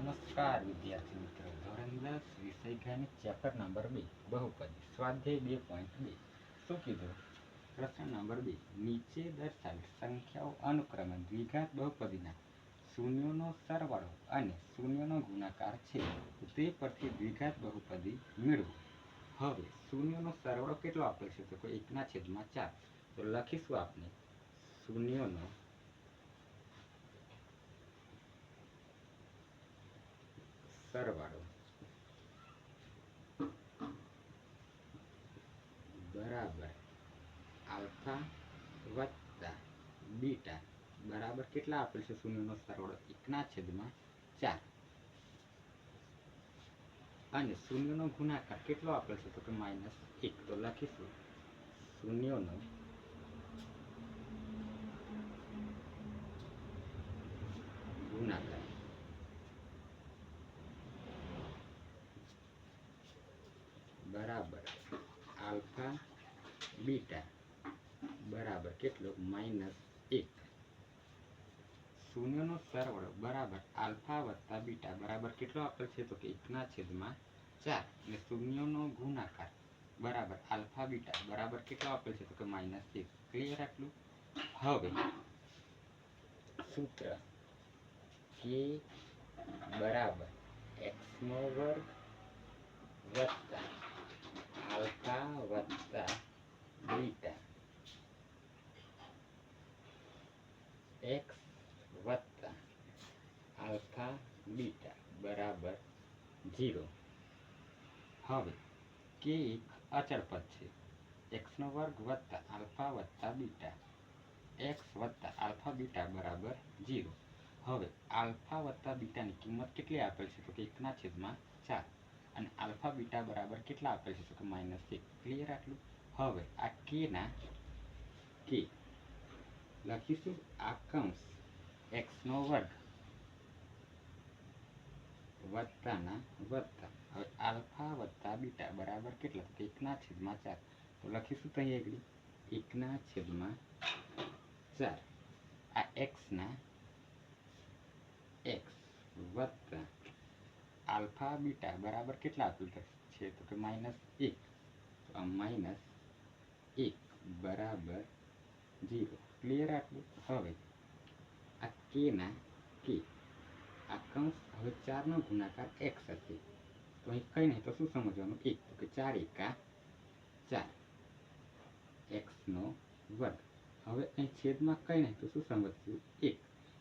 નમસ્કાર વિદ્યાર્થી મિત્રો, ધોરણ 10 વિષય ગણિત ચેપ્ટર નંબર 2 બહુપદી સ્વાધ્યાય 2.2 શું કીધું? પ્રશ્ન નંબર 2, નીચે દર્શાવેલ સંખ્યાઓ અનુક્રમે દ્વિઘાત બહુપદીના શૂન્યોનો સરવાળો અને શૂન્યનો ગુણાકાર છે, તે પરથી દ્વિઘાત બહુપદી મેળવો. હવે શૂન્યનો સરવાળો કેટલો આપેલ છે? તો 1/4. તો લખીશું આપણે શૂન્યનો સરવાળો બરાબર આલ્ફા વત્તા બીટા બરાબર કેટલા આપેલ છે? શૂન્યનો સરવાળો 1/4 અને શૂન્યનો ગુણાકાર કેટલો આપેલ છે? તો કે -1. તો લખીશું શૂન્યનો ગુણાકાર બરાબર આલ્ફા બીટા બરાબર કેટલો? -1. શૂન્યનો સરવાળો બરાબર આલ્ફા વત્તા બીટા બરાબર કેટલો આપેલ છે? તો કે 1/4 અને શૂન્યનો ગુણાકાર બરાબર આલ્ફા બીટા બરાબર કેટલો આપેલ છે? તો કે -1. ક્લિયર આટલું? હવે સૂત્ર કે બરાબર x² વત્તા આલ્ફા વત્તા બીટા x વત્તા આલ્ફા બીટા બરાબર 0. હવે કે એક અચળ પદ છે. x² વત્તા આલ્ફા વત્તા બીટા x વત્તા આલ્ફા બીટા બરાબર 0. હવે આલ્ફા વત્તા બીટાની કિંમત કેટલી આપેલ છે? તો કે 1/4 અને આલ્ફા બીટા બરાબર કેટલા આપેલ છે? તો કે -1. ક્લિયર આટલું? હવે આ કે ના કે લખીશું આ કૌંસ x² વત્તાના વત્તા. હવે આલ્ફા વત્તા બીટા બરાબર કેટલા? તો 1/4. તો લખીશું તો અહીં 1/4 આ x ના x વત્તા આલ્ફા બીટા બરાબર કેટલા આપેલ છે? તો કે -1. તો આ -1 બરાબર 0. ક્લિયર આટલું? હવે આ કે ના કે આ કૌંસ હવે 4 નો ગુણાકાર x હશે. તો અહીં કઈ નહીં તો શું સમજવાનું? 1. તો કે 4 એકા 4 x². હવે અહીં છેદમાં કઈ નહીં તો શું સમજશું? 1.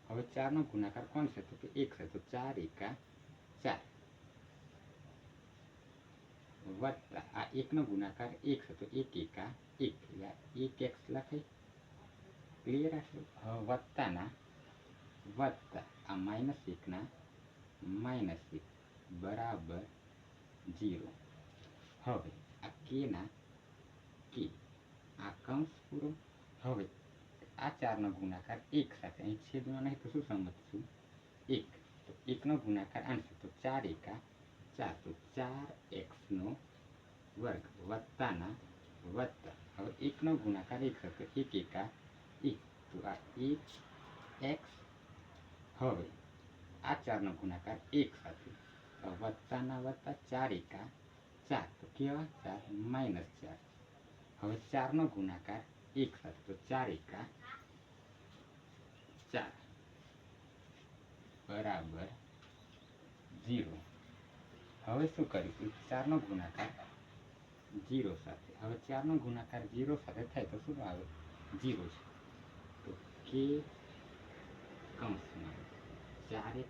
હવે 4 નો ગુણાકાર કોણ છે? તો કે 1 છે. તો 4 એકા 4 વત્તા આ 1 નો ગુણાકાર 1 છે. તો 1 એકા 1 1x લખાય. ક્લિયર આટલું? હવે વત્તાના વત્તા આ -1 ના -1 બરાબર 0. હવે આ કે ના કે આ કૌંસ પૂરો. હવે આ 4 નો ગુણાકાર 1 સાથે અહીં છેદમાં નહીં તો શું સમજશું? 1. તો 1 નો ગુણાકાર આનશે તો 4 એકા 4. તો 4x² વત્તાના વત્તા હવે 1 નો ગુણાકાર 1 થશે. 1 એકા 1. તો આ 1x. હવે આ 4 નો ગુણાકાર 1 સાથે વત્તાના વત્તા 4 એકા 4. તો કેવા 4 -4. હવે 4 નો ગુણાકાર 1 સાથે તો 4 એકા 4 બરાબર 0. હવે શું કરીશું? 4 નો ગુણાકાર 0 સાથે. હવે 4 નો ગુણાકાર 0 સાથે થાય તો શું આવે? 0 છે. તો કે કૌંસમાં 4x²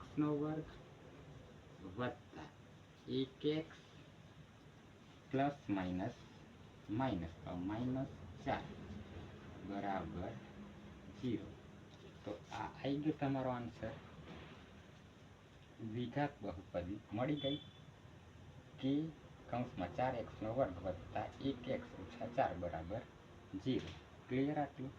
વત્તા 1x પ્લસ માઇનસ -4 બરાબર 0. તો આ આવી ગયો તમારો આન્સર. દ્વિઘાત બહુપદી મળી ગઈ કે કૌંસમાં 4x² વત્તા 1x - 4 બરાબર 0. ક્લિયર આટલું?